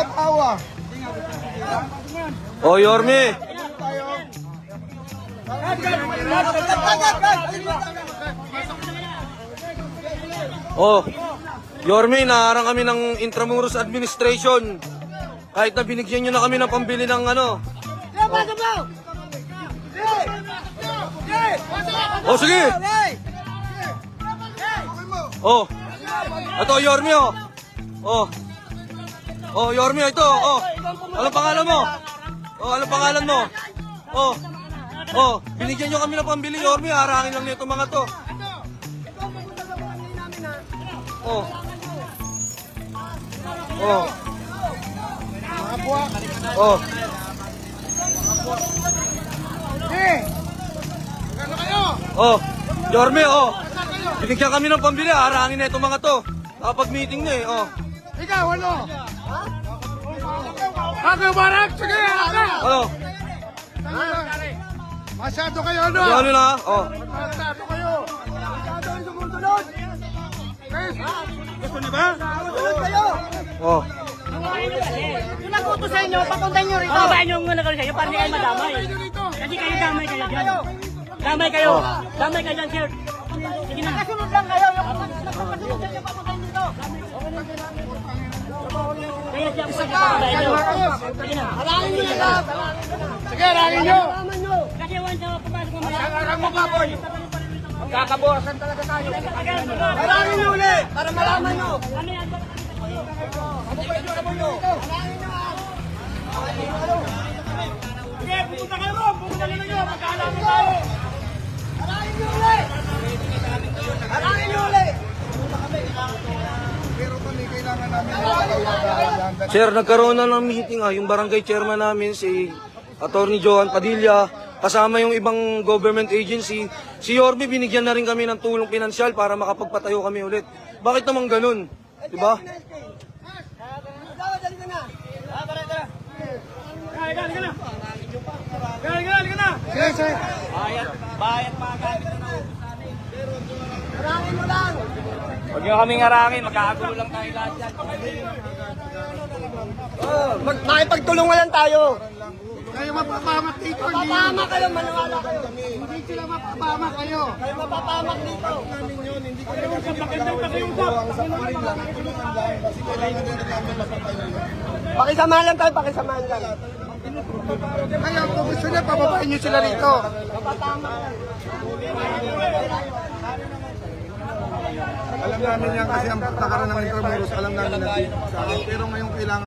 nag-awa. Oh, Yorme. Oh, Yorme, naharang kami ng Intramuros Administration. Kahit na binigyan nyo na kami ng pambili ng ano. Oh, sige. Oh. Ito, Yorme, oh. Oh. Oh, Yorme, ito. Oh. Anong pangalan mo? Oh, anong pangalan mo? Oh. Oh, binigyan nyo kami ng pambili, Yorme. Harangin lang nito mga to. Oh. Oh. Oh. Oh. Yorme, oh. Binigyan kami ng pambili, harangin na itong mga to. Nakapag-meeting na eh, oh. Ikaw, ano? Ako, Barak! Sige, ako! Ano? Masyado kayo, ano? Ano na? Oh. Masyado kayo! Masyado kayo sumusunod! Gusto niyo ba? Sumusunod kayo! Oh. Kung nakuto sa inyo, papunta nyo rito. Pabayaan nyo muna kayo sa inyo para hindi kayo madamay. Kasi kayo damay kayo dyan. Damay kayo. Damay kayo dyan, sir. Sige na. Nakasunod lang kayo. Yung nakasunod dyan yung papunta nyo dito. Kaya dyan po kayo pabayaan nyo. Sige na. Harangin nyo na lahat! Sige, harangin nyo! Kasi once na papasok mo maya. Harang mo ka, boy! Magkakabawasan talaga tayo! Harangin nyo ulit! Para malaman nyo! Ano yan? Sige, pupunta kayo ron! Pupunta nyo na nyo! Magkaalaman tayo! Harangin nyo ulit! Harangin nyo ulit! Pero kung kailangan namin Sir, nagkaroon na ng meeting yung barangay chairman namin, si Attorney Johan Padilla, kasama yung ibang government agency. Si Yorme, binigyan na rin kami ng tulong pinansyal para makapagpatayo kami ulit. Bakit naman ganun? Diba? Sige, sige! Huwag nyo kaming harangin, magkakagulo lang tayo lahat dyan. Makipagtulungan lang tayo! Kayo mapapamak dito! Papahamak kayo, maniwala kayo. Hindi sila mapapamak kayo! Kayo mapapahamak dito. Pakisamahan lang tayo, pakisamahan lang. Kaya kung gusto niya, pababain niyo sila rito. Alam namin yan kasi ang patakaran ng Intramuros, alam namin na pero ngayon kailangan